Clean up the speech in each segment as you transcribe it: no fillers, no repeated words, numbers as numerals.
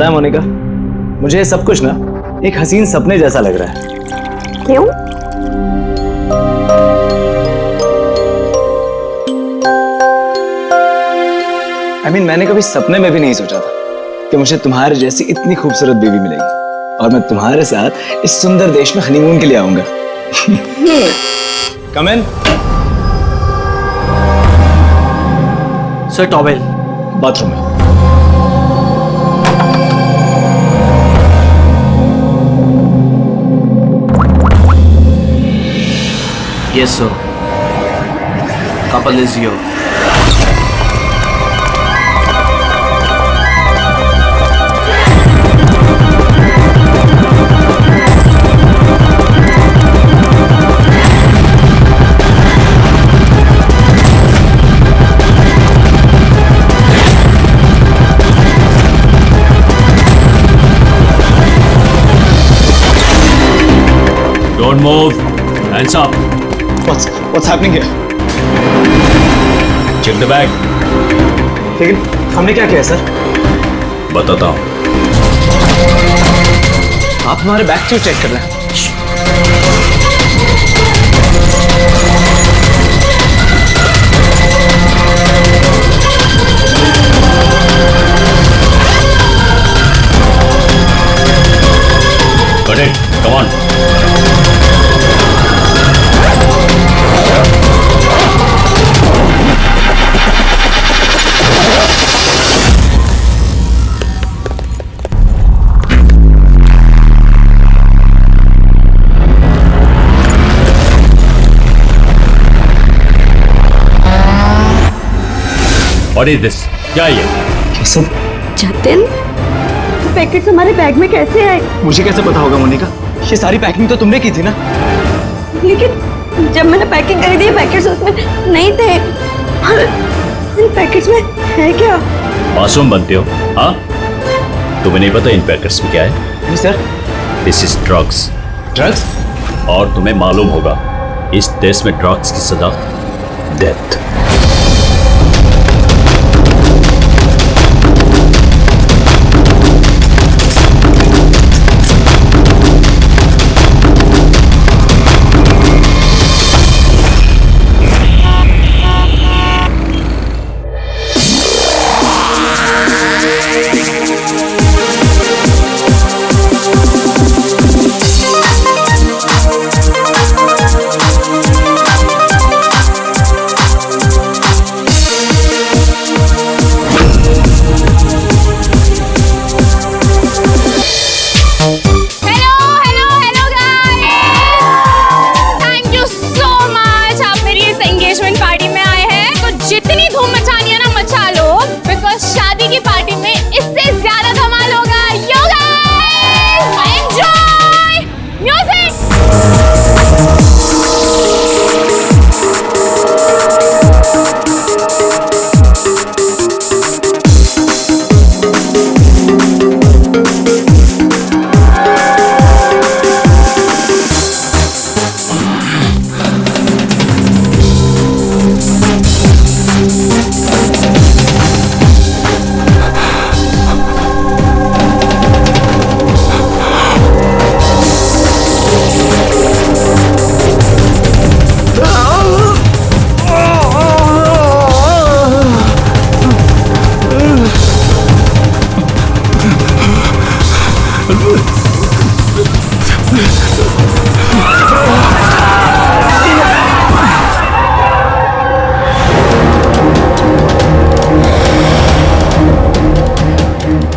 पता है मोनिका, मुझे ये सब कुछ ना एक हसीन सपने जैसा लग रहा है। क्यों? मैंने कभी सपने में भी नहीं सोचा था कि मुझे तुम्हारे जैसी इतनी खूबसूरत बीवी मिलेगी और मैं तुम्हारे साथ इस सुंदर देश में हनीमून के लिए आऊंगा। कम इन। सर टॉवेल बाथरूम में। Yes sir, couple is your. Don't move. Hands up. What's happening here? Check the bag. लेकिन हमने क्या किया सर? बताता हूँ। आप हमारे बैग क्यों चेक कर रहे हैं? Got it. Come on. What is this? क्या ये? ये सब जतिन, पैकेट्स हमारे बैग में कैसे आए? मुझे कैसे पता होगा मोनिका? ये सारी पैकिंग तो तुमने की थी ना? लेकिन जब मैंने पैकिंग करी थी पैकेट्स उसमें नहीं थे। इन पैकेट्स में है क्या? मासूम बनते हो, हाँ? तुम्हें नहीं पता इन पैकेट्स में क्या है? नहीं sir. This is drugs. Drugs? और तुम्हें मालूम होगा इस देश में ड्रग्स की सजा डेथ।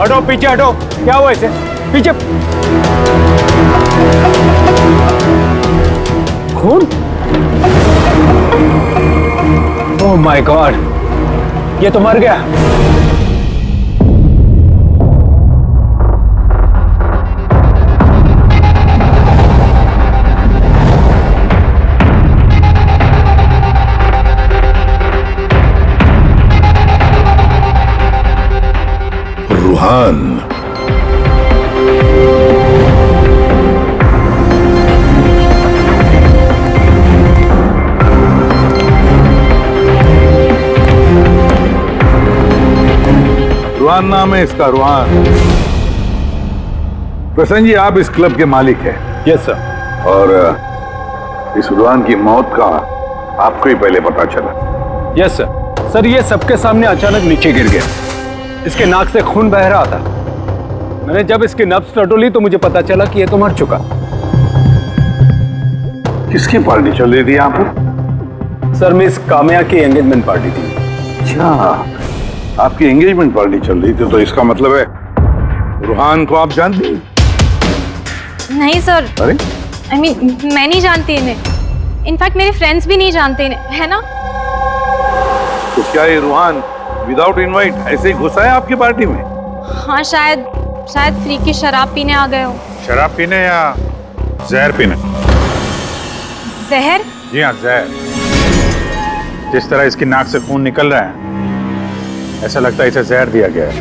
हटो पीछे हटो। क्या हुआ इसे? पीछे। खून? ओह माय गॉड, ये तो मर गया। रूहान, रूहान नाम है इसका, रूहान। प्रसन्न जी, आप इस क्लब के मालिक हैं। Yes sir. और इस रुहान की मौत का आपको ही पहले पता चला? Yes sir. सर ये सबके सामने अचानक नीचे गिर गया। इसके नाक से खून बह रहा था। मैंने जब इसकी नब्ज टटोली तो मुझे पता चला कि ये तो मर चुका। किसकी पार्टी चल रही थी यहाँ पर? सर मिस काम्या की एंगेजमेंट पार्टी थी। अच्छा, आपकी एंगेजमेंट पार्टी चल रही थी, तो इसका मतलब है रुहान को आप जानती हैं? नहीं सर। अरे I mean, मैं नहीं जानती इन्हें। इनफैक्ट मेरे फ्रेंड्स भी नहीं जानते इन्हें, है ना? तो क्या ये रुहान विदाउट इनवाइट ऐसे ही घुसा है आपकी पार्टी में? हाँ शायद फ्री की शराब पीने आ गए हो। शराब पीने या जहर पीने? जहर? जी हाँ, जहर। जिस तरह इसकी नाक से खून निकल रहा है, ऐसा लगता है इसे जहर दिया गया है।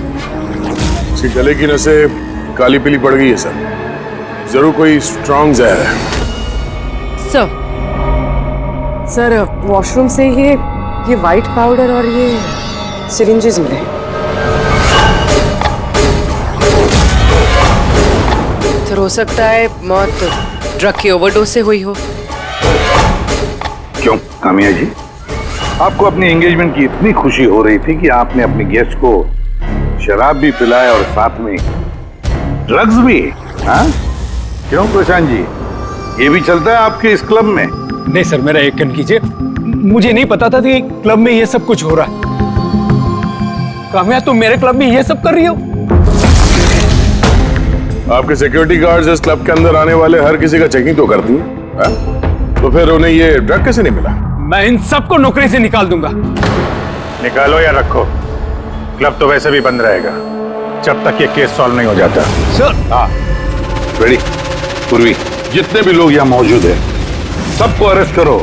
इसके गले की नसें काली पीली पड़ गई है सर। जरूर कोई स्ट्रॉन्ग जहर है। सर वॉशरूम से ये वाइट पाउडर और ये सिरिंजेस मिले। तो हो सकता है मौत ड्रग की ओवरडोज से हुई हो। क्यों कामिया जी, आपको अपनी एंगेजमेंट की इतनी खुशी हो रही थी कि आपने अपने गेस्ट को शराब भी पिलाया और साथ में ड्रग्स भी? हाँ? क्यों प्रशांत जी, ये भी चलता है आपके इस क्लब में? नहीं सर, मेरा यकीन कीजिए, मुझे नहीं पता था कि क्लब में ये सब कुछ हो रहा है। काम्या तुम मेरे क्लब में ये सब कर रही हो? आपके सिक्योरिटी गार्ड्स इस क्लब के अंदर आने वाले हर किसी का चेकिंग तो करती हैं। तो फिर उन्हें ये ड्रग कैसे नहीं मिला? मैं इन सबको नौकरी से निकाल दूंगा। निकालो या रखो, क्लब तो वैसे भी बंद रहेगा जब तक ये केस सॉल्व नहीं हो जाता। सर। हाँ रेडी? पूर्वी, जितने भी लोग यहाँ मौजूद हैं, सबको अरेस्ट करो,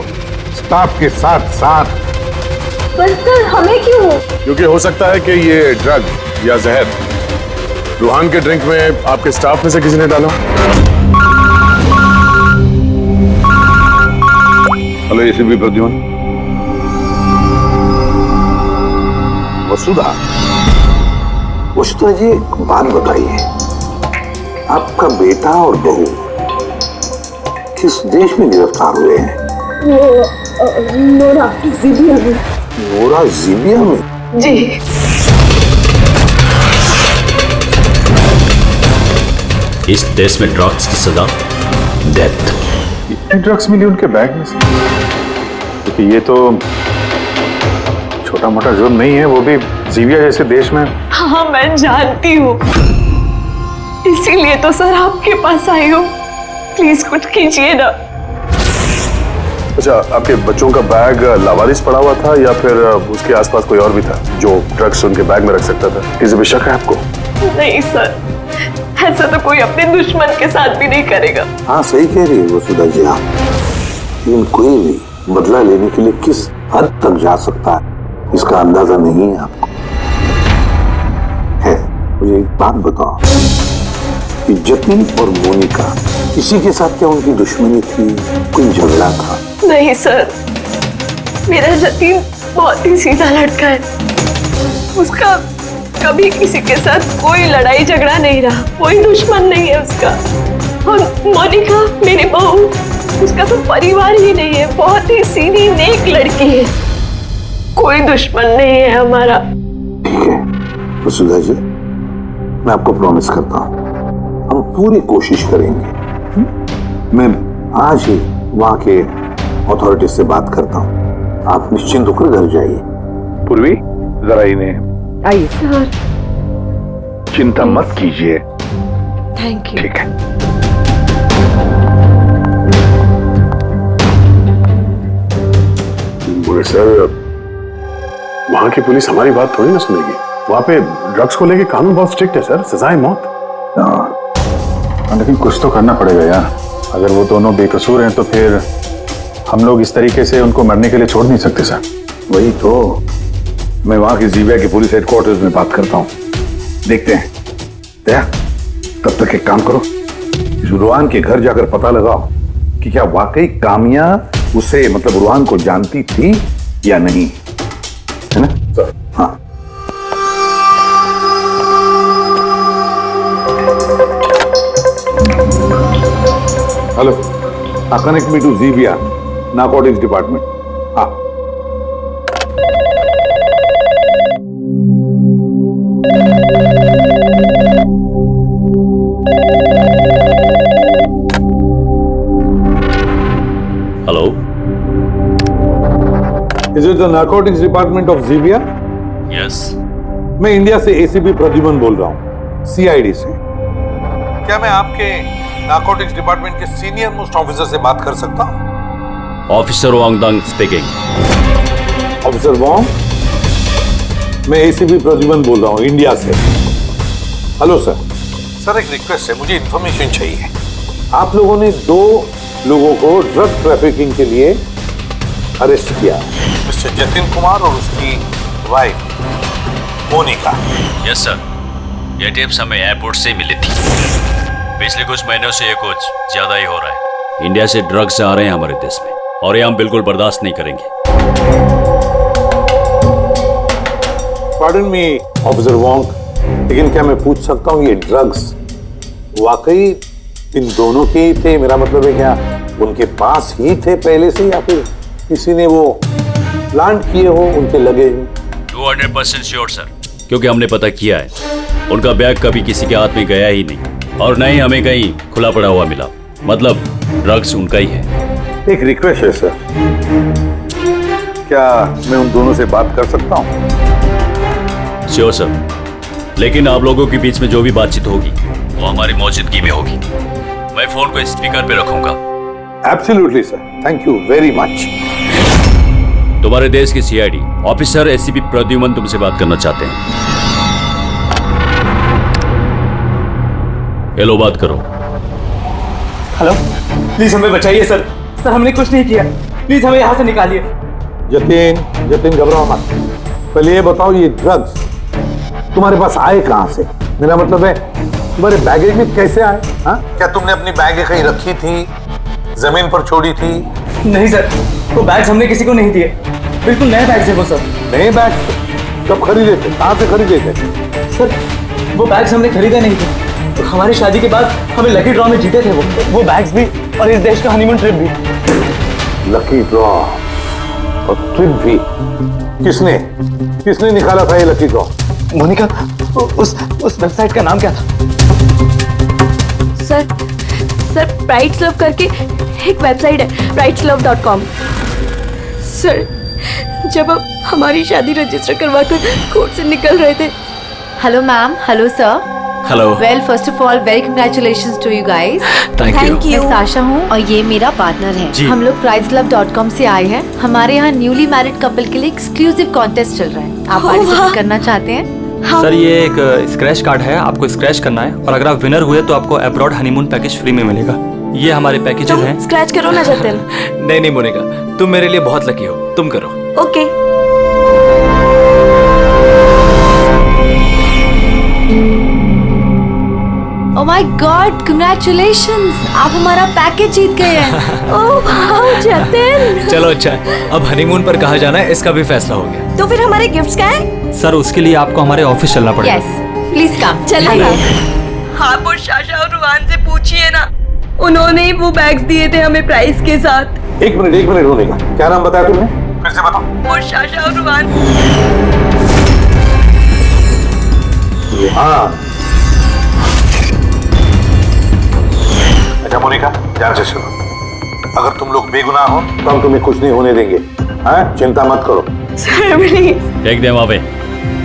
स्टाफ के साथ साथ। पर सर हमें क्यों? क्योंकि हो सकता है कि ये ड्रग या जहर रुहान के ड्रिंक में आपके स्टाफ में से किसी ने डाला। Hello ACP Pradyuman. वसुधा, वसुधा जी बात बताइए, आपका बेटा और बहू किस देश में गिरफ्तार हुए हैं? नोरा जीबिया में। नोरा जीबिया में? जी। इस देश में ड्रग्स की सजा डेथ। इतने ड्रग्स मिली उनके बैग में से? क्योंकि ये तो छोटा मोटा जुर्म नहीं है, वो भी जीबिया जैसे देश में। हाँ मैं जानती हूँ, इसीलिए तो सर आपके पास आई हूँ। प्लीज कुछ कीजिए ना। अच्छा, आपके बच्चों का बैग लावारिस पड़ा हुआ था या फिर उसके आसपास कोई और भी था जो ड्रग्स उनके बैग में रख सकता था? किसी भी शक है आपको? नहीं सर, ऐसा तो कोई अपने दुश्मन के साथ भी नहीं करेगा। हाँ सही कह रही है वसुधा जी आप, लेकिन कोई भी बदला लेने के लिए किस हद तक जा सकता है इसका अंदाजा नहीं है आपको। है, मुझे एक बात बताओ कि जतिन और मोनिका, किसी के साथ क्या उनकी दुश्मनी थी, कोई झगड़ा था? नहीं सर, मेरा जतिन बहुत ही सीधा लड़का है। उसका कभी किसी के साथ कोई लड़ाई झगड़ा नहीं रहा, कोई दुश्मन नहीं है उसका। और मोनिका मेरी बहू, उसका तो परिवार ही नहीं है, बहुत ही सीधी नेक लड़की है, कोई दुश्मन नहीं है हमारा। ठीक है वसुधा जी, मैं आपको प्रॉमिस करता हूँ हम पूरी कोशिश करेंगे। मैं आज ही वहां के अथॉरिटी से बात करता हूँ, आप निश्चिंत होकर घर जाइए। पूर्वी जरा इन्हें आइए। सर चिंता मत कीजिए। Thank you. ठीक है। बोले सर, वहां की पुलिस हमारी बात थोड़ी ना सुनेगी। वहां पे ड्रग्स को लेके कानून बहुत स्ट्रिक्ट है सर, सजा है मौत। लेकिन कुछ तो करना पड़ेगा यार। अगर वो दोनों बेकसूर हैं तो फिर हम लोग इस तरीके से उनको मरने के लिए छोड़ नहीं सकते सर। वही तो, मैं वहां की जीबिया के पुलिस हेडक्वार्टर्स में बात करता हूँ, देखते हैं। दया, तब तक एक काम करो, इस रुहान के घर जाकर पता लगाओ कि क्या वाकई कामिया उसे मतलब रुहान को जानती थी या नहीं, है ना सर? हाँ। Hello, connect me to Zambia narcotics department. हाँ, hello, is it the narcotics department of Zambia? Yes. मैं इंडिया से एसीपी प्रद्युमन बोल रहा हूँ, सीआईडी से। क्या मैं आपके नारकोटिक्स डिपार्टमेंट के सीनियर मोस्ट ऑफिसर से बात कर सकता हूँ? Officer Wangdang speaking. Officer Wong, मैं एसीपी प्रद्युमन बोल रहा हूँ इंडिया से। Hello sir. सर, एक रिक्वेस्ट है, मुझे इंफॉर्मेशन चाहिए। आप लोगों ने 2 लोगों को ड्रग ट्रैफिकिंग के लिए अरेस्ट किया, मिस्टर जतिन कुमार और उसकी वाइफ मोनिका। यस सर, ये टिप्स हमें एयरपोर्ट से मिली थी। पिछले कुछ महीनों से ये कुछ ज्यादा ही हो रहा है। इंडिया से ड्रग्स आ रहे हैं हमारे देश में और ये हम बिल्कुल बर्दाश्त नहीं करेंगे। पार्डन मी ऑफिसर वॉन्ग, लेकिन क्या मैं पूछ सकता हूँ ये ड्रग्स वाकई इन दोनों के ही थे? मेरा मतलब है क्या उनके पास ही थे पहले से, या फिर किसी ने वो प्लांट किए हो उनके लगेज में? 200% श्योर सर, क्योंकि हमने पता किया है उनका बैग कभी किसी के हाथ में गया ही नहीं और न ही हमें कहीं खुला पड़ा हुआ मिला। मतलब ड्रग्स उनका ही है। एक रिक्वेस्ट है सर, क्या मैं उन दोनों से बात कर सकता हूँ? श्योर सर, लेकिन आप लोगों के बीच में जो भी बातचीत होगी वो हमारी मौजूदगी में होगी। मैं फोन को स्पीकर पे रखूंगा। Absolutely sir, thank you very much. तुम्हारे देश के सीआईडी ऑफिसर एसीपी प्रद्युमन तुमसे बात करना चाहते हैं। हेलो, बात करो। हेलो, प्लीज हमें बचाइए सर। सर, हमने कुछ नहीं किया, प्लीज हमें यहाँ से निकालिए। जतिन घबराओ मत। पहले ये बताओ, ये ड्रग्स तुम्हारे पास आए कहाँ से? मेरा मतलब है तुम्हारे बैगेज में कैसे आए? हाँ, क्या तुमने अपनी बैग कहीं रखी थी, जमीन पर छोड़ी थी? नहीं सर, वो बैग्स हमने किसी को नहीं दिए। बिल्कुल नए बैग्स है वो सर। नए बैग कब खरीदे थे? कहाँ से खरीदे थे? सर, वो बैग्स हमने खरीदे नहीं थे। तो हमारी शादी के बाद हमें लकी ड्रॉ में जीते थे वो बैग्स भी, और इस देश का हनीमून ट्रिप भी। लकी ड्रॉ और ट्रिप भी? किसने निकाला था ये लकी ड्रॉ? मोनिका, उस वेबसाइट का नाम क्या था? सर ब्राइट्स लव करके एक वेबसाइट है, brightslove.com। सर, जब हम हमारी शादी रजिस्टर करवा कर कोर्ट से निकल रहे थे। Hello ma'am, hello sir. Hello. Well, first of all very congratulations to you guys. Thank you. मैं साशा हूँ और ये मेरा पार्टनर है। हम लोग brightslove.com से आए हैं। हमारे यहाँ न्यूली मैरिड कपल के लिए एक्सक्लूसिव कॉन्टेस्ट चल रहा है। आप पार्टिसिपेट करना चाहते हैं? सर, ये एक स्क्रैच कार्ड है, आपको स्क्रैच करना है और अगर आप विनर हुए तो आपको अब्रॉड हनीमून पैकेज फ्री में मिलेगा। ये हमारे पैकेजेस हैं। स्क्रैच करो ना जतिन। नहीं मोनिका, तुम मेरे लिए बहुत लकी हो, तुम करो। Okay. Oh my God, congratulations, आप हमारा पैकेज जीत गए हैं। Oh wow Jatin. चलो अच्छा, अब हनीमून पर कहाँ जाना है इसका भी फैसला हो गया। तो फिर हमारे गिफ्ट्स क्या है? सर, उसके लिए आपको हमारे ऑफिस चलना पड़ेगा। Yes, please come. चलिए। आप और शाशा और रुहान से पूछिए ना, उन्होंने ही वो बैग्स दिए थे हमें प्राइस के साथ। एक मिनट मोनिका, क्या नाम बताया तुमने? फिर से बताओ। वो शाशा और रुहान। हाँ, अच्छा मोनिका, ध्यान से सुनो। अगर तुम लोग बेगुनाह हो तो हम तुम्हें कुछ नहीं होने देंगे। हाँ, चिंता मत करो। Sir please. Take them away.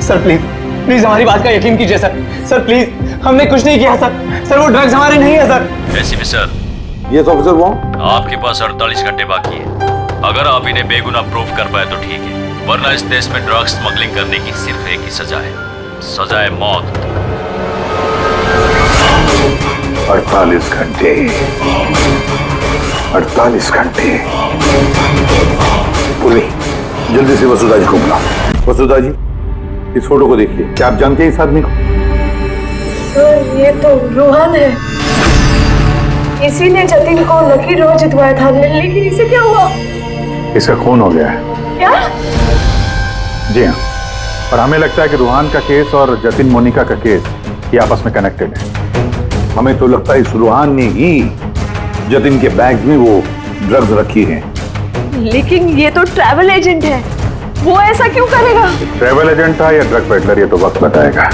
Sir please हमारी बात का यकीन कीजिए सर प्लीज, हमने कुछ नहीं किया सर। वो ड्रग्स हमारे नहीं है sir. ACP sir. Yes officer Wong. आपके पास 48 घंटे बाकी है। अगर आप इन्हें बेगुनाह प्रूव कर पाए तो ठीक है, वरना इस देश में ड्रग्स स्मगलिंग करने की सिर्फ एक ही सजा है, सजा है मौत। 48 घंटे। 48 घंटे। पूरी जल्दी से वसुधा जी को बुलाओ। वसुधा जी, इस फोटो को देखिए। क्या आप जानते हैं इस आदमी को? ये तो रोहन है। इसी ने जतिन को लकी ड्रॉ जितवाया था, लेकिन इसे क्या हुआ? इसका खून हो गया है। क्या? जी हाँ, और हमें लगता है कि रूहान का केस और जतिन मोनिका का केस ये आपस में कनेक्टेड है। हमें तो लगता है इस रूहान ने ही जतिन के बैग में वो ड्रग्स रखी हैं। लेकिन ये तो ट्रैवल एजेंट है, वो ऐसा क्यों करेगा? ट्रैवल एजेंट था या ड्रग पेडलर, ये तो वक्त बताएगा।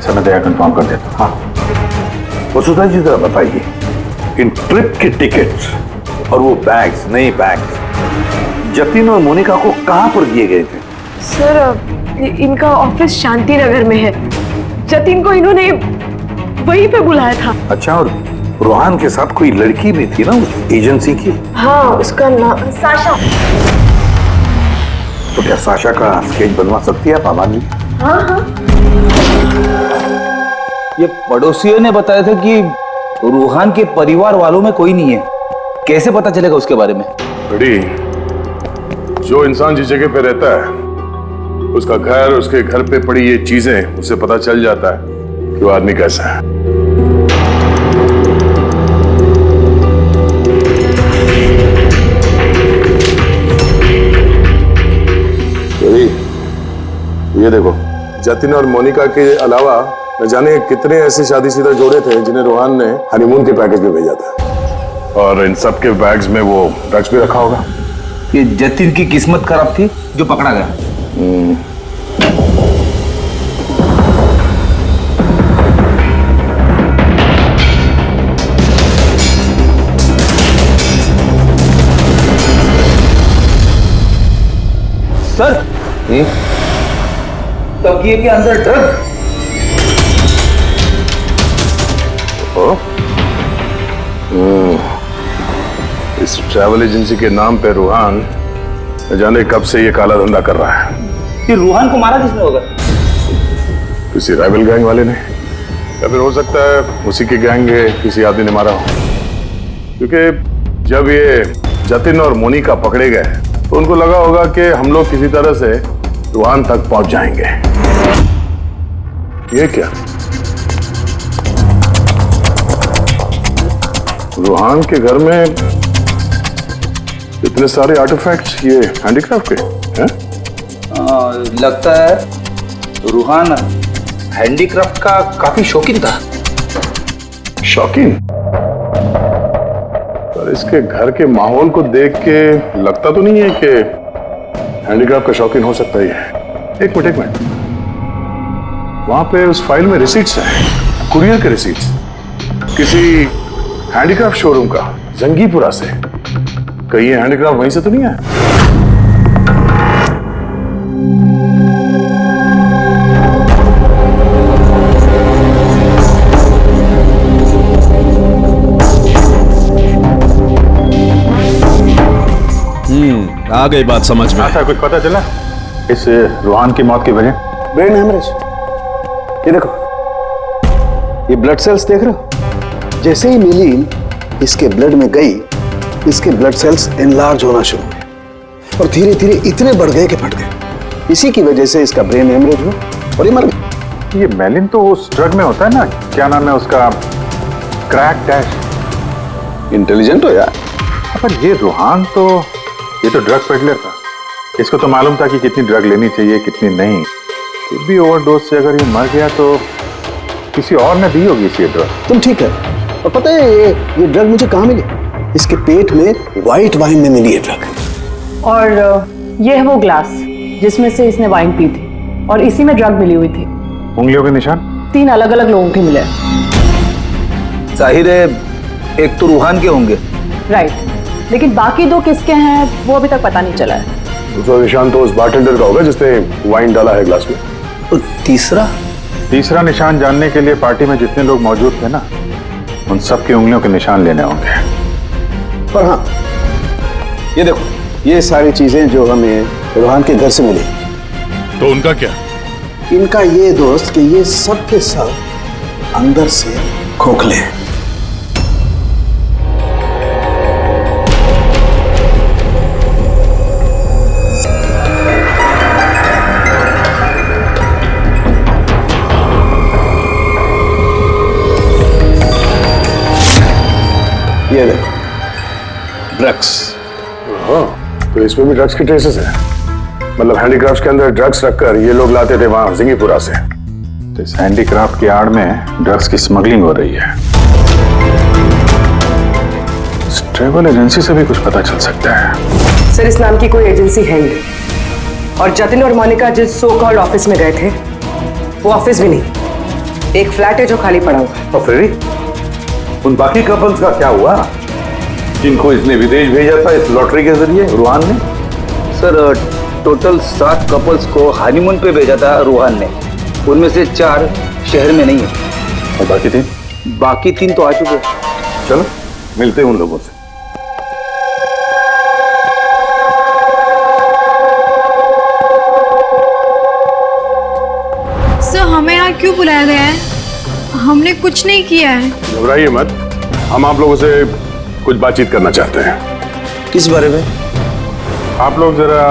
समय दया कंफर्म कर देता हूं। हाँ, वसुधा जी जरा बताइए, इन ट्रिप के टिकट्स और वो बैग्स, नए बैग्स जतिन और मोनिका को कहां पर दिए गए थे? सर, इनका ऑफिस शांति नगर में है। जतिन को इन्होंने वहीं पे बुलाया था। अच्छा, और रोहान के साथ कोई लड़की भी थी ना उस एजेंसी की? हाँ, उसका नाम साशा। तो क्या साशा का स्केच बनवा सकती है पापा जी? हाँ हाँ। ये पड़ोसियों ने बताया था कि रूहान के परिवार वालों में कोई नहीं है। कैसे पता चलेगा उसके बारे में? बड़ी, जो इंसान जिस जगह पे रहता है उसका घर, उसके घर पे पड़ी ये चीजें, उससे पता चल जाता है कि वो आदमी कैसा है। ये देखो, जतिन और मोनिका के अलावा न जाने कितने ऐसे शादीशुदा जोड़े थे जिन्हें रोहान ने हनीमून के पैकेज में भेजा था। और इन सब के बैग्स में वो ड्रग्स भी रखा होगा। ये जतिन की किस्मत खराब थी जो पकड़ा गया। सर, तकिए के अंदर ड्रग। इस ट्रैवल एजेंसी के नाम पे रूहान न जाने कब से ये काला धंधा कर रहा है। कि रूहान को मारा किसने होगा? किसी राइवल गैंग वाले ने, या फिर हो सकता है उसी की गैंग है, किसी आदमी ने मारा हो। क्योंकि जब ये जतिन और मोनिका पकड़े गए तो उनको लगा होगा कि हम लोग किसी तरह से रूहान तक पहुंच जाएंगे। ये क्या? रूहान के घर में इतने सारे आर्टिफैक्ट्स, ये हैंडीक्राफ्ट के हैं? लगता है रूहान हैंडीक्राफ्ट का काफी शौकीन था। शौकीन? पर इसके घर के माहौल को देख के लगता तो नहीं है कि हैंडीक्राफ्ट का शौकीन हो सकता ही है। एक मिनट, वहां पे उस फाइल में रिसीट्स हैं, कुरियर के रिसीट्स, किसी हैंडीक्राफ्ट शोरूम का, जंगीपुरा से। कहीं ये हैंडीक्राफ्ट वहीं से तो नहीं है? आ गई बात समझ में। अच्छा, कुछ पता चला इस रूहान की मौत की वजह? Brain haemorrhage. ये देखो, ये ब्लड सेल्स देख रहे हो? जैसे ही नीलीन इसके ब्लड में गई, इसके ब्लड सेल्स एनलार्ज होना शुरू हुए और धीरे धीरे इतने बढ़ गए कि फट गए। इसी की वजह से इसका ब्रेन हेमरेज हुआ और ये मर गया। ये मेलिन तो उस ड्रग में होता है ना, क्या नाम है उसका? Crack dash. इंटेलिजेंट हो यार। पर ये रूहान तो, ये तो ड्रग पेडलर था। इसको तो मालूम था कि कितनी ड्रग लेनी चाहिए, कितनी नहीं। फिर भी ओवरडोज से अगर ये मर गया तो किसी और ने दी होगी इसी ड्रग। तुम ठीक है। और पता है ये ड्रग मुझे कहाँ मिली? इसके पेट में व्हाइट वाइन में मिली है ड्रग। और ये है वो ग्लास जिसमें से इसने वाइन पी थी और इसी में ड्रग मिली हुई थी। उंगलियों के निशान 3 अलग अलग लोगों के मिले। जाहिर है एक तो रूहान के होंगे। राइट, लेकिन बाकी 2 किसके हैं वो अभी तक पता नहीं चला है। दूसरा निशान तो उस बारटेंडर का होगा जिसने वाइन डाला है ग्लास में। और तीसरा निशान जानने के लिए पार्टी में जितने लोग मौजूद थे ना, उन सब की उंगलियों के निशान लेने होंगे। पर हाँ, ये देखो, ये सारी चीजें जो हमें रूहान के घर से मिली, तो उनका क्या? इनका ये दोस्त कि ये सब के सब अंदर से खोखले हैं। ये देखो, ड्रग्स। हाँ, तो इसमें भी ड्रग्स के ट्रेसेस हैं। मतलब हैंडीक्राफ्ट के अंदर ड्रग्स रखकर ये लोग लाते थे वहां जिंगीपुरा से। तो इस हैंडीक्राफ्ट की आड़ में ड्रग्स की स्मगलिंग हो रही है। ट्रैवल एजेंसी से भी कुछ पता चल सकता है। सर इस नाम की कोई एजेंसी है ही नहीं। और जतिन और मोनिका जिस सो कॉल्ड ऑफिस में गए थे वो ऑफिस भी नहीं, एक फ्लैट है जो खाली पड़ा हुआ है। और फिर उन बाकी कपल्स का क्या हुआ जिनको इसने विदेश भेजा था इस लॉटरी के जरिए रूहान ने? सर टोटल 7 कपल्स को हनीमून पे भेजा था रूहान ने, उनमें से 4 शहर में नहीं है। और बाकी 3? बाकी 3 तो आ चुके हैं। चलो मिलते हैं उन लोगों से। सर हमें यहाँ क्यों बुलाया गया है? हमने कुछ नहीं किया है। घबराइए मत, हम आप लोगों से कुछ बातचीत करना चाहते हैं। किस बारे में? आप लोग जरा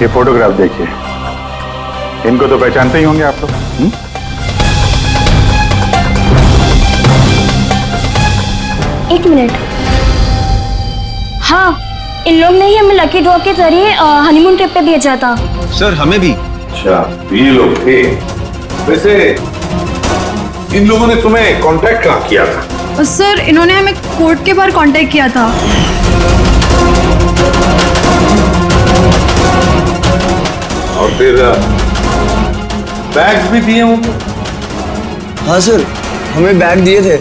ये फोटोग्राफ देखिए, इनको तो पहचानते ही होंगे आप लोग। एक मिनट, हाँ इन लोग ने ही हमें लकी ड्रॉ के जरिए हनीमून ट्रिप पे भेजा था। सर हमें भी। अच्छा ये लोग थे। वैसे इन लोगों ने तुम्हें कांटेक्ट कहाँ किया था? सर इन्होंने हमें कोर्ट के बाहर कांटेक्ट किया था। और फिर बैग्स भी दिए उनको? हाँ सर हमें बैग दिए थे,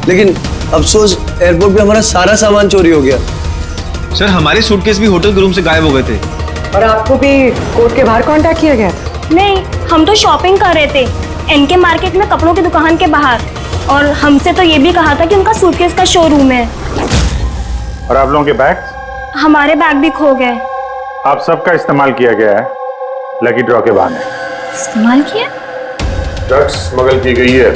लेकिन अफसोस एयरपोर्ट पे हमारा सारा सामान चोरी हो गया। सर हमारे सूटकेस भी होटल के रूम से गायब हो गए थे। और आपको भी कोर्ट के बाहर कांटेक्ट किया गया? नहीं, हम तो शॉपिंग कर रहे थे एनके मार्केट में कपड़ों की दुकान के बाहर, और हमसे तो ये भी कहा था कि उनका सूटकेस का शोरूम है। और आप लोगों के बैग? हमारे बैग भी खो गए। आप सबका इस्तेमाल किया गया है लकी ड्रॉ के बहाने। इस्तेमाल किया? ड्रग्स स्मगल की गई है,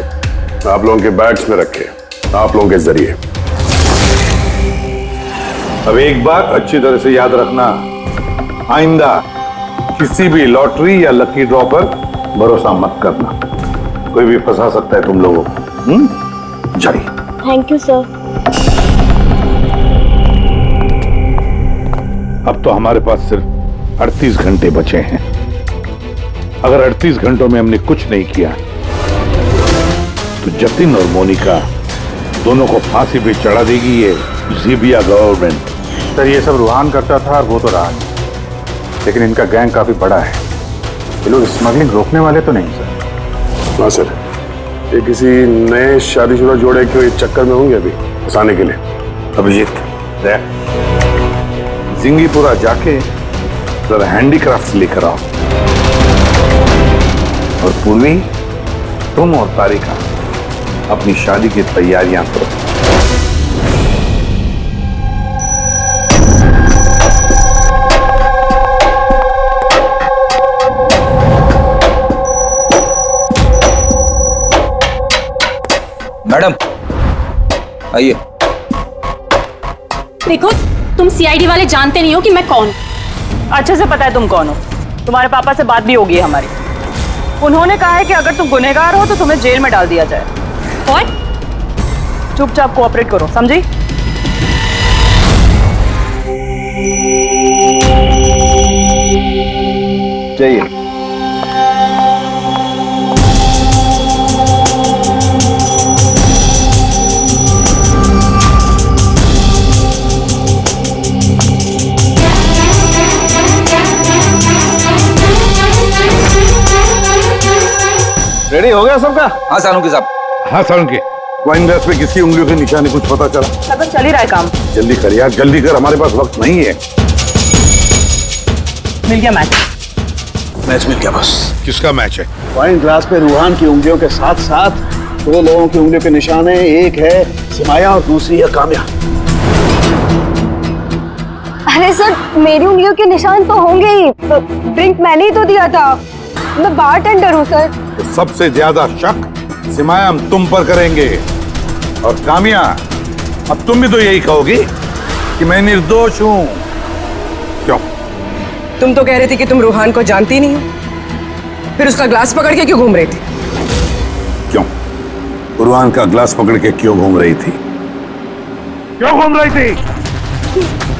आप लोगों के बैग्स में रखे, आप लोगों के जरिए। अब एक बात अच्छी तरह से याद रखना, आइंदा किसी भी लॉटरी या लकी ड्रॉ पर भरोसा मत करना, कोई भी फंसा सकता है तुम लोगों को। जाइए। Thank you sir. अब तो हमारे पास सिर्फ 38 घंटे बचे हैं। अगर 38 घंटों में हमने कुछ नहीं किया तो जतिन और मोनिका दोनों को फांसी पे चढ़ा देगी ये ज़ीबिया गवर्नमेंट। सर ये सब रूहान करता था और वो तो रहा, लेकिन इनका गैंग काफी बड़ा है। ये लोग स्मगलिंग रोकने वाले तो नहीं सर? हाँ सर, ये किसी नए शादीशुदा जोड़े के चक्कर में होंगे अभी फंसाने के लिए। अभिजीत जिंगीपुरा जाके जरा हैंडीक्राफ्ट्स लेकर आओ, और पूर्वी तुम और तारिका अपनी शादी की तैयारियां करो। मैडम आइए। देखो तुम सीआईडी वाले जानते नहीं हो कि मैं कौन। अच्छे से पता है तुम कौन हो, तुम्हारे पापा से बात भी होगी हमारी। उन्होंने कहा है कि अगर तुम गुनहगार हो तो तुम्हें जेल में डाल दिया जाए। और चुपचाप कोऑपरेट करो, समझी? जाइए। रेडी हो गया सबका? हाँ सालूंकी साहब। हाँ सालूंकी, वाइन ग्लास पे किसकी उंगलियों के निशान कुछ पता चला? सब चल ही रहा है काम। जल्दी कर यार, जल्दी कर, हमारे पास वक्त नहीं है। मिल गया मैच। मैच मिल गया बस। किसका मैच है? वाइन ग्लास पे रूहान की उंगलियों के साथ साथ 2 लोगों की उंगलियों के निशान है। एक है सिमाया और दूसरी है काम्या। अरे सर मेरी उंगलियों के निशान तो होंगे ही, ड्रिंक मैंने ही तो दिया था, मैं बारटेंडर हूँ सर। तो सबसे ज्यादा शक सिमाया हम तुम पर करेंगे, और कामिया अब तुम भी तो यही कहोगी कि मैं निर्दोष हूं। क्यों? तुम तो कह रही थी कि तुम रूहान को जानती नहीं हो, फिर उसका ग्लास पकड़ के क्यों घूम रही थी? क्यों? रूहान का ग्लास पकड़ के क्यों घूम रही थी? क्यों घूम रही थी?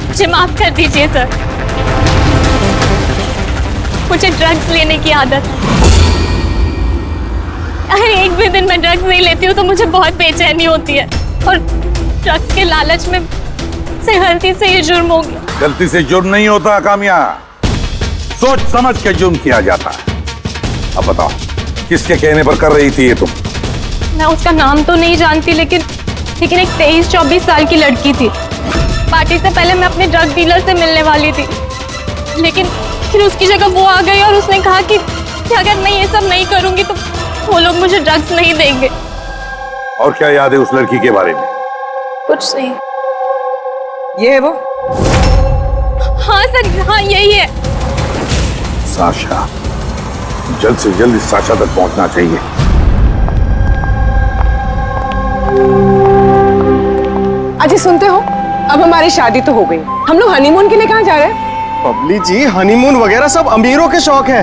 मुझे माफ कर दीजिए सर, मुझे ड्रग्स लेने की आदत। अगर एक भी दिन मैं ड्रग्स नहीं लेती हूँ तो मुझे बहुत बेचैनी होती है, और ड्रग्स के लालच में से गलती से ये जुर्म हो गया। गलती से जुर्म नहीं होता कामिया, सोच समझ के जुर्म किया जाता है। अब बताओ किसके कहने पर कर रही थी ये तुम? मैं उसका नाम तो नहीं जानती, लेकिन एक 23-24 साल की लड़की थी। पार्टी से पहले मैं अपने ड्रग डीलर से मिलने वाली थी, लेकिन फिर उसकी जगह वो आ गई और उसने कहा कि अगर मैं ये सब नहीं करूंगी तो वो लोग मुझे ड्रग्स नहीं देंगे। और क्या याद है उस लड़की के बारे में? कुछ नहीं। ये है वो? हाँ सर, हाँ यही है। साशा, जल्द से जल्द इस साशा तक पहुंचना चाहिए। अजय सुनते हो, अब हमारी शादी तो हो गई, हम लोग हनीमून के लिए कहाँ जा रहे हैं? बबली जी, हनीमून वगैरह सब अमीरों के शौक है।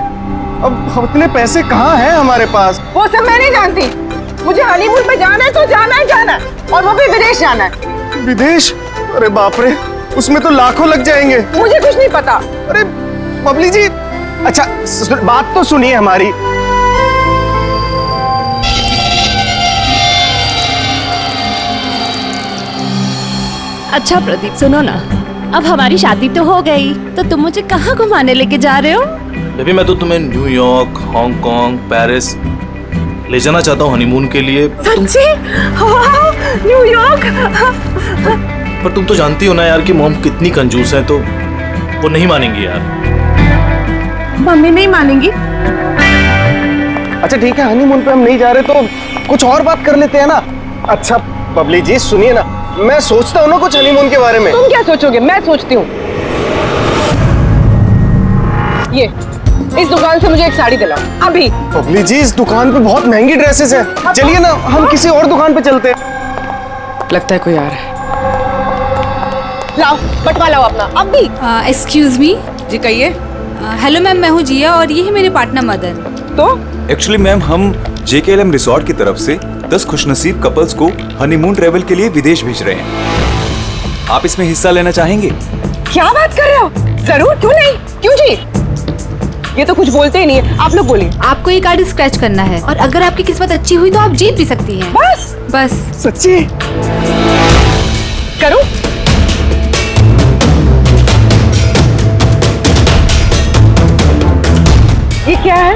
अब इतने पैसे कहाँ हैं हमारे पास? वो सब मैं नहीं जानती, मुझे हनीमून पे जाना है तो जाना है, जाना है, और वो भी विदेश जाना है। विदेश? अरे बाप रे, उसमें तो लाखों लग जाएंगे। मुझे कुछ नहीं पता। अरे बबली जी, अच्छा बात तो सुनिए हमारी। अच्छा प्रदीप, सुनो ना, अब हमारी शादी तो हो गई, तो तुम मुझे कहाँ घुमाने लेके जा रहे हो? बेबी, मैं तो तुम्हें न्यूयॉर्क, हांगकांग, पेरिस ले जाना चाहता हूँ हनीमून के लिए। सच्ची? वाह, न्यूयॉर्क! पर तुम तो जानती हो ना यार कि मॉम कितनी कंजूस है, तो वो नहीं मानेंगी यार। मम्मी नहीं मानेंगी? अच्छा ठीक है, हनीमून पे हम नहीं जा रहे तो कुछ और बात कर लेते हैं ना। अच्छा बबली जी सुनिए ना, मैं सोचता हूँ ना कुछ हनीमून के बारे में। तुम क्या सोचोगे? मैं सोचती हूँ। ये इस दुकान से मुझे एक साड़ी दिलाओ अभी। बबली जी, इस दुकान पे बहुत महंगी ड्रेसेस हैं। चलिए ना, हम किसी और दुकान पे चलते हैं। लगता है कोई आ रहा है। लाओ, बटवा लाओ अपना अभी। Excuse me. जी कहिए। हेलो मैम, मैं हूँ जिया और ये है मेरे पार्टनर मदन। तो एक्चुअली मैम, हम JKLM रिसोर्ट की तरफ से 10 खुशनसीब कपल्स को हनीमून ट्रेवल के लिए विदेश भेज रहे हैं। आप इसमें हिस्सा लेना चाहेंगे? क्या बात कर रहे हो? जरूर, क्यों नहीं, क्यों जी? ये तो कुछ बोलते ही नहीं है, आप लोग बोलिए। आपको ये कार्ड स्क्रैच करना है और अगर आपकी किस्मत अच्छी हुई तो आप जीत भी सकती हैं। बस सच्ची? करो। ये क्या है?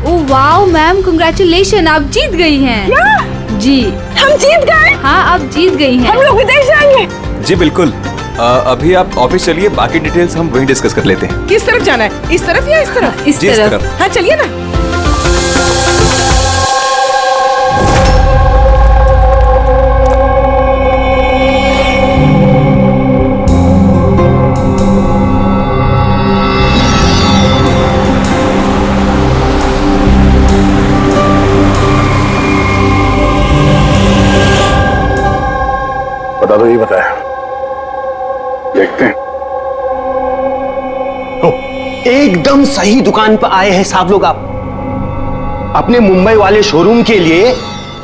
ओह वाओ मैम, कांग्रेचुलेशन, आप जीत गई हैं। क्या? जी, हम जीत गए? हाँ, आप जीत गई हैं। हम लोग विदेश जाएंगे? जी बिल्कुल। अभी आप ऑफिस चलिए, बाकी डिटेल्स हम वहीं डिस्कस कर लेते हैं। किस तरफ जाना है? इस तरफ या इस तरफ? इस तरफ। हाँ चलिए ना। बता दो, ये बताया, देखते हैं। एकदम सही दुकान पर आए हैं साहब लोग। आप अपने मुंबई वाले शोरूम के लिए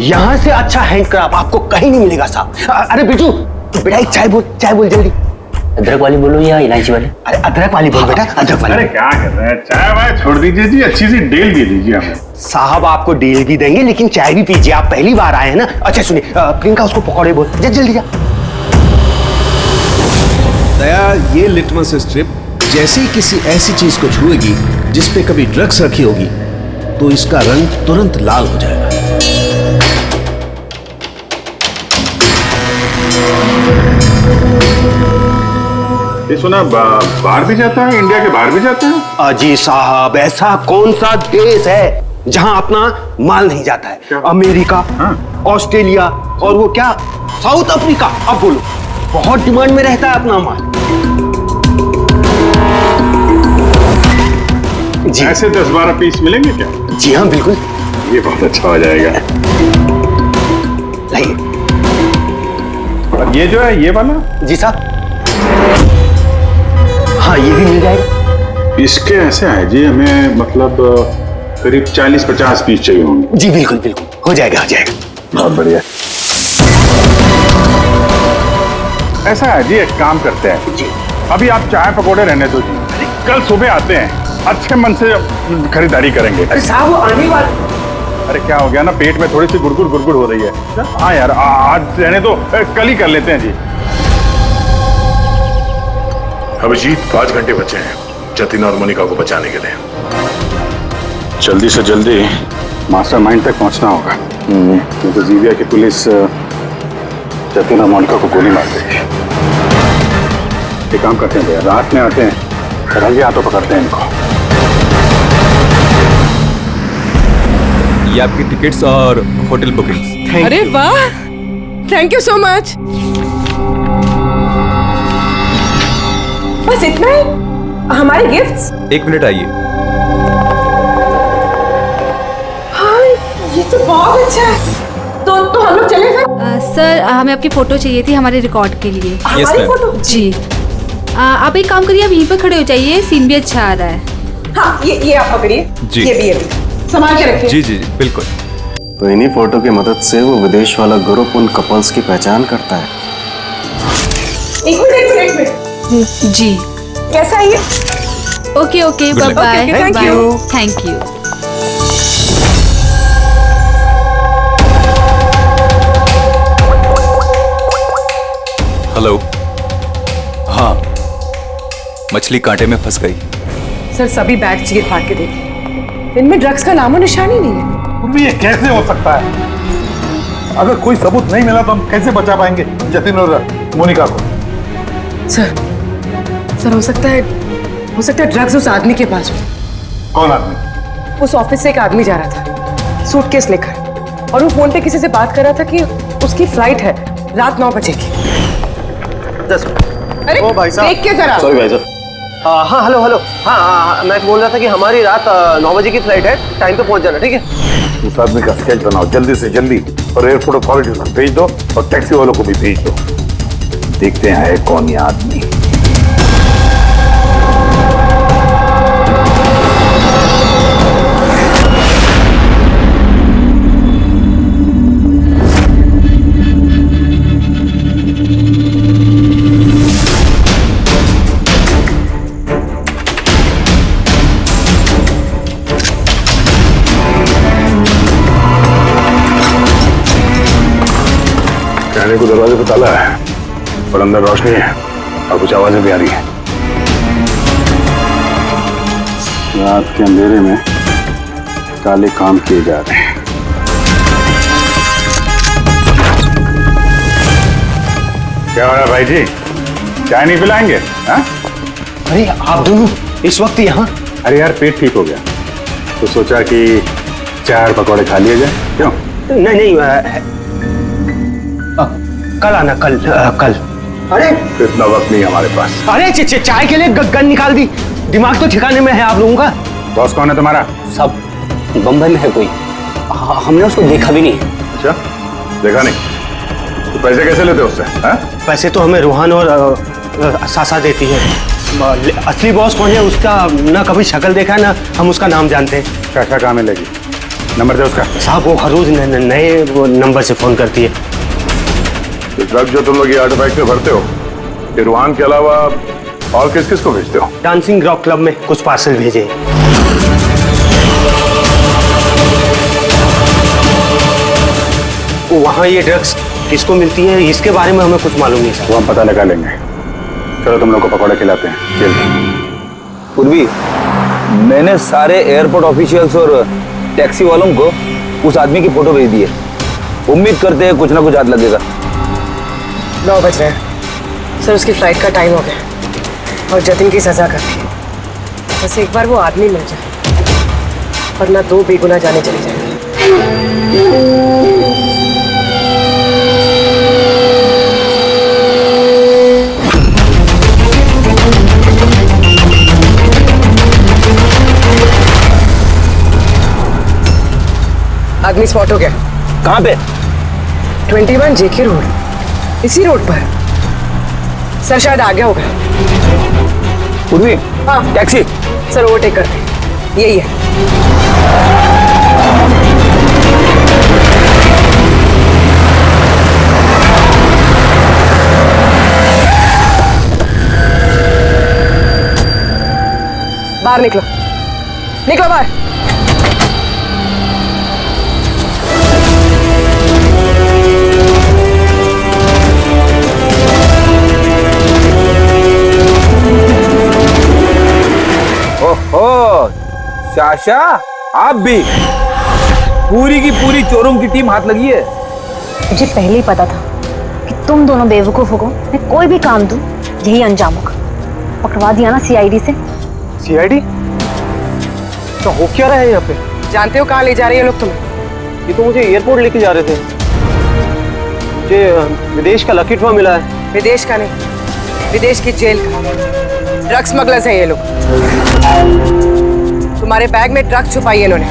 यहाँ से अच्छा हैंड क्राफ्ट आपको कहीं नहीं मिलेगा साहब। अरे बिटू, बेटा एक चाय बोल जल्दी। अदरक वाली बोलो या इलायची वाली? अरे अदरक वाली बोल बेटा, अदरक वाली। अरे क्या कर रहे हैं, चाय वाय छोड़ दीजिए जी, अच्छी सी डील दे दीजिए हमें। साहब आपको डील भी देंगे, लेकिन चाय भी पीजिए, आप पहली बार आए हैं ना। अच्छा सुनिए, प्रियंका उसको पकौड़े बोल, जल्दी जा। दया, ये लिटमस स्ट्रिप जैसे ही किसी ऐसी चीज को छुएगी जिस पे कभी ड्रग्स रखी होगी तो इसका रंग तुरंत लाल हो जाएगा। ये सुना बाहर भी जाता है, इंडिया के बाहर भी जाता है? अजी साहब, ऐसा कौन सा देश है जहां अपना माल नहीं जाता है? क्या? अमेरिका, ऑस्ट्रेलिया और वो क्या, साउथ अफ्रीका। अब बोलो, बहुत डिमांड में रहता है अपना माल। जी ऐसे 10-12 पीस मिलेंगे क्या? जी हाँ बिल्कुल। ये बहुत अच्छा हो जाएगा। लाइए। और ये जो है, ये वाला? जी साहब। हाँ ये भी मिल जाएगा। इसके ऐसे है जी, हमें मतलब करीब 40-50 पीस चाहिए होंगे। जी बिल्कुल बिल्कुल, हो जाएगा। बहुत बढ़िया। ऐसा है जी, एक काम करते हैं जी, अभी आप चाय पकौड़े रहने दो जी, कल सुबह आते हैं, अच्छे मन से खरीदारी करेंगे। अरे साहब वो आने वाले। अरे क्या हो गया ना, पेट में थोड़ी सी गुड़गुड़ हो रही है। हाँ यार, आज रहने दो, कल ही कर लेते हैं जी। अभिजीत 5 घंटे बचे हैं जतिन और मोनिका को बचाने के लिए। जल्दी से जल्दी मास्टरमाइंड तक पहुंचना होगा। नहीं तो जीविया की पुलिस जतिन और मोनिका को गोली मार देगी। एक काम करते हैं भैया, रात में आते हैं, रंगे हाथों पकड़ते हैं इनको। ये आपकी टिकट्स और होटल बुकिंग्स। अरे वाह, थैंक यू सो मच। बस इतना ही? हमारे गिफ्ट्स? 1 मिनट आइए। हाँ, ये तो बहुत अच्छा है। तो हम लोग चले फिर? सर हमें आपकी फोटो चाहिए थी हमारे रिकॉर्ड के लिए। हमारी फोटो? जी। आप एक काम करिए, आप यहीं पर खड़े हो जाइए, सीन भी अच्छा आ रहा है। हाँ, ये आप पकड़िए। जी। ये भी संभाल के रखिए। जी जी जी बिल्कुल। तो इन्हीं फोटो की मदद से वो विदेश वाला ग्रुप उन कपल्स की पहचान करता है। एक मिनट। जी। कैसा है ये? Okay okay, bye bye. Thank you. Thank you. Hello. हाँ, मछली कांटे में फंस गई। सर सभी बैग चीर फाड़ के देखिए, इनमें ड्रग्स का नामो निशान ही नहीं है। ये कैसे हो सकता है? अगर कोई सबूत नहीं मिला तो हम कैसे बचा पाएंगे जतिन और मोनिका को? सर हो सकता है ड्रग्स उस आदमी के पास हो। कौन आदमी? उस ऑफिस से एक आदमी जा रहा था सूटकेस लेकर, और वो फोन पे किसी से बात कर रहा था कि उसकी फ्लाइट है रात 9 बजे की। अरे ओ भाई साहब, देख के जरा। सॉरी भाई साहब। हाँ हेलो हेलो। हाँ, मैं बोल रहा था कि हमारी रात 9 बजे की फ्लाइट है, टाइम पे पहुंच जाना, ठीक है? उस आदमी का स्केच बनाओ जल्दी से जल्दी, और एयरपोर्ट अथॉरिटी को भेज दो, और टैक्सी वालों को भी भेज दो। देखते हैं है कौन ये आदमी। कहने को दरवाजे पे ताला है, पर अंदर रोशनी है और कुछ आवाजें भी आ रही है। रात के अंधेरे में काले काम किए जा रहे हैं। क्या हो रहा है भाई जी, चाय नहीं पिलाएंगे? हाँ? अरे आप दोनों इस वक्त यहाँ? अरे यार, पेट ठीक हो गया तो सोचा कि चाय और पकौड़े खा लिए जाए। क्यों? नहीं, कल आना, कल। अरे इतना वक्त नहीं हमारे पास। अरे चाय के लिए गन निकाल दी, दिमाग तो ठिकाने में है आप लोगों का। बॉस कौन है तुम्हारा? सब बम्बई में है कोई, हमने उसको देखा भी नहीं। अच्छा, देखा नहीं? तो पैसे कैसे लेते हो उससे? पैसे तो हमें रूहान और सासा देती है। असली बॉस कौन है उसका ना कभी शक्ल देखा ना हम उसका नाम जानते हैं। क्या काम है? लगी नंबर दे उसका। साहब वो हर रोज नए नंबर से फोन करती है। तो ड्रग जो तुम लोग ये आर्टिफैक्ट में भरते हो, ये रूहान के अलावा और किस किस को भेजते हो? डांसिंग रॉक क्लब में कुछ पार्सल भेजे। वहाँ ये ड्रग्स किसको मिलती है इसके बारे में हमें कुछ मालूम नहीं। वो हम पता लगा लेंगे। चलो तुम लोग को पकौड़े खिलाते हैं। चलिए। पूर्वी, मैंने सारे एयरपोर्ट ऑफिशियल्स और टैक्सी वालों को उस आदमी की फोटो भेज दी है। उम्मीद करते हैं कुछ ना कुछ हाथ लगेगा। 9 बज रहे हैं सर, उसकी फ्लाइट का टाइम हो गया और जतिन की सजा कर दी। बस एक बार वो आदमी मिल जाए, वरना 2 बेगुनाह जाने चले जाएंगे। आदमी स्पॉट हो गया। कहाँ पे? 21 जेके रोड, इसी रोड पर। सर शायद आ गया होगा। पूर्वी, हाँ टैक्सी। सर ओवरटेक करते, यही है। बाहर निकलो, निकलो बाहर। चाचा आप भी, पूरी की पूरी चोरों की टीम हाथ लगी है। मुझे पहले ही पता था कि तुम दोनों बेवकूफों को मैं कोई भी काम दूं यही अंजाम होगा। पकड़वा दिया ना सीआईडी से। सीआईडी? तो हो क्या रहा है यहाँ पे? जानते हो कहाँ ले जा रहे हैं लोग तुम्हें? ये तो मुझे एयरपोर्ट लेके जा रहे थे। मुझे विदेश का लकी ड्रॉ मिला है। विदेश का नहीं, विदेश की जेल का। ड्रग स्मगलर्स हैं ये लोग। तुम्हारे बैग में ड्रग छुपाई है इन्होंने।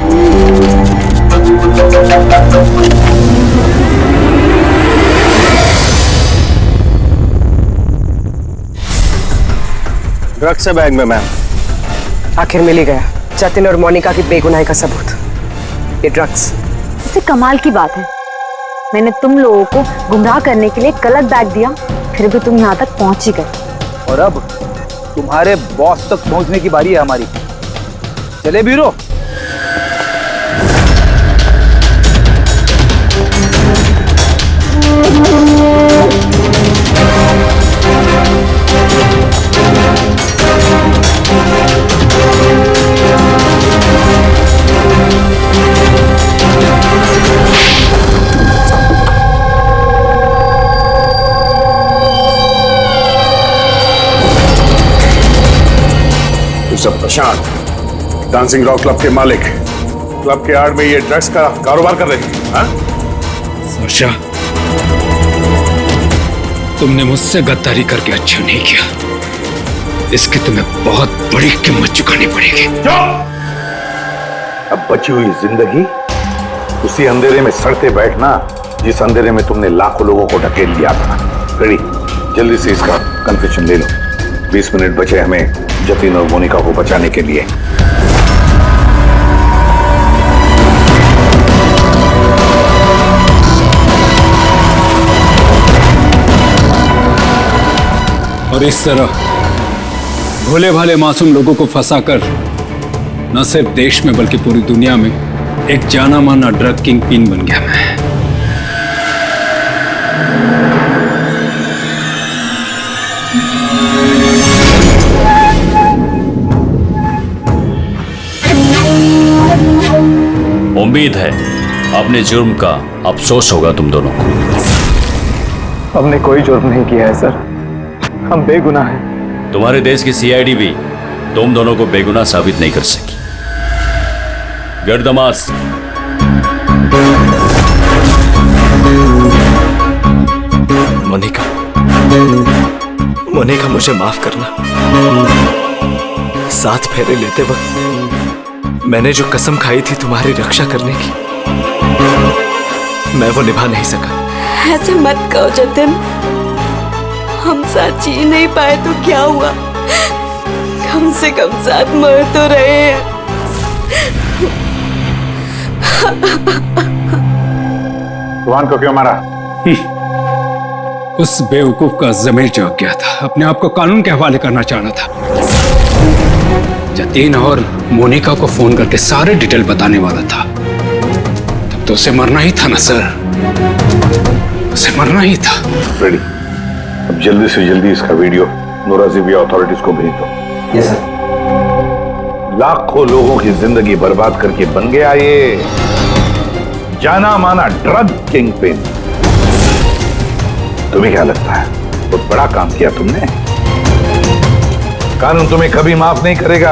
ड्रग्स है बैग में मैम। आखिर मिल ही गया जतिन और मोनिका की बेगुनाही का सबूत, ये ड्रग्स। इससे कमाल की बात है, मैंने तुम लोगों को गुमराह करने के लिए गलत बैग दिया, फिर भी तुम यहाँ तक पहुंच ही गए। और अब तुम्हारे बॉस तक पहुंचने की बारी है हमारी। चले ब्यूरो। सब प्रशांत, डांसिंग रॉक क्लब के मालिक, क्लब के आड़ में ये ड्रग्स का कारोबार कर रहे हैं, हाँ? वर्षा, तुमने मुझसे गद्दारी करके अच्छा नहीं किया। इसकी तुम्हें बहुत बड़ी कीमत चुकानी पड़ेगी। अब बची हुई जिंदगी उसी अंधेरे में सड़ते बैठना जिस अंधेरे में तुमने लाखों लोगों को ढकेल दिया था। रेडी, जल्दी से इसका कन्फेशन ले लो। 20 मिनट बचे हमें जतिन और मोनिका को बचाने के लिए। और इस तरह भोले भाले मासूम लोगों को फंसाकर न सिर्फ देश में बल्कि पूरी दुनिया में एक जाना माना ड्रग किंग पिन बन गया मैं। उम्मीद है अपने जुर्म का अफसोस होगा तुम दोनों को। हमने कोई जुर्म नहीं किया है सर, हम बेगुनाह हैं। तुम्हारे देश की सीआईडी भी तुम दोनों को बेगुनाह साबित नहीं कर सकी। गर्दमास, मोनिका, मोनिका मुझे माफ करना। 7 फेरे लेते वक्त मैंने जो कसम खाई थी तुम्हारी रक्षा करने की, मैं वो निभा नहीं सका। ऐसे मत कहो जतिन, हम साथ जी नहीं पाए तो क्या हुआ, कम से कम साथ मर तो रहे हैं। रुहान को क्यों मारा? उस बेवकूफ का ज़मीर जाग गया था, अपने आप को कानून के हवाले करना चाह रहा था। जतीन और मोनिका को फोन करके सारे डिटेल बताने वाला था। तब तो उसे मरना ही था ना सर, उसे मरना ही था। रेडी, अब जल्दी से जल्दी इसका वीडियो नोराजिबिया अथॉरिटीज को भेज दो। Yes sir. लाखों लोगों की जिंदगी बर्बाद करके बन गया ये जाना माना ड्रग किंग पिन। तुम्हें क्या लगता है बहुत बड़ा काम किया तुमने? कानून तुम्हें कभी माफ नहीं करेगा,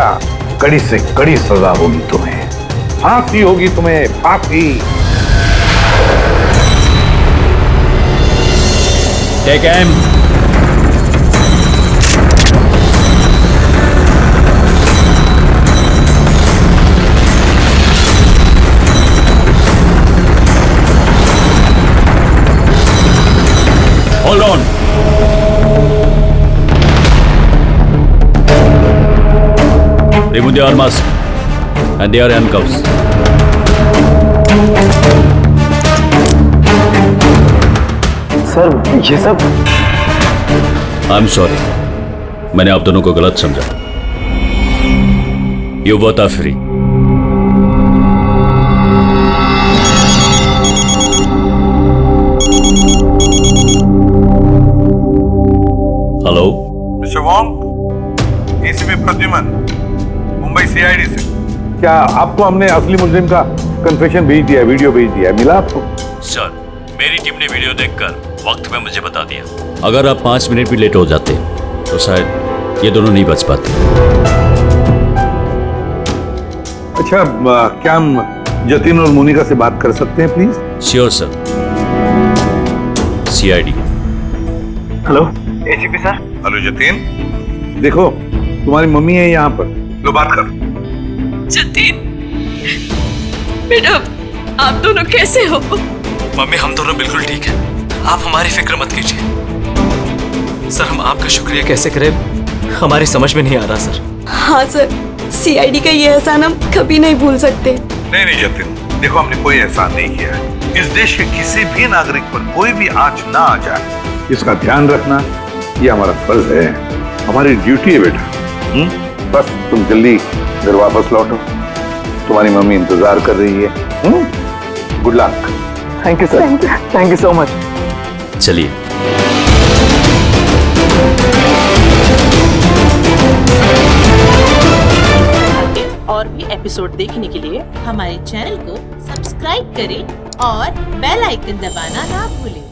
कड़ी से कड़ी सजा होगी तुम्हें, फांसी होगी तुम्हें, फांसी। Take M. Hold on. Remove the arms and their handcuffs. Sir ये सब I'm sorry. मैंने आप दोनों को गलत समझा। You both are free. Mister Wong, ACP Pradyuman, Mumbai CID से। क्या आपको हमने असली मुजरिम का कन्फेशन भेज दिया, वीडियो भेज दिया, मिला आपको? सर, मेरी टीम ने वीडियो देखकर वक्त में मुझे बता दिया। अगर आप 5 मिनट भी लेट हो जाते तो शायद ये दोनों नहीं बच पाते। अच्छा, क्या हम जतिन और मोनिका से बात कर सकते हैं please? Sure sir. CID। Hello ACP sir. Hello Jatin, देखो तुम्हारी मम्मी है यहाँ पर, लो बात कर। जतिन बेटा, आप दोनों कैसे हो? मम्मी, हम दोनों बिल्कुल ठीक हैं। आप हमारी फिक्र मत कीजिए। सर, हम आपका शुक्रिया कैसे करें हमारी समझ में नहीं आ रहा सर। हाँ सर, CID का ये एहसान हम कभी नहीं भूल सकते। नहीं जतिन, देखो हमने कोई एहसान नहीं किया है। इस देश के किसी भी नागरिक पर कोई भी आंच ना आ जाए, इसका ध्यान रखना ये हमारा फर्ज है, हमारी ड्यूटी है बेटा। बस तुम जल्दी घर वापस लौटो, तुम्हारी मम्मी इंतजार कर रही है। Good luck. Thank you sir, thank you so much. चलिए। और भी एपिसोड देखने के लिए हमारे चैनल को सब्सक्राइब करें और बेल आइकन दबाना ना भूलें।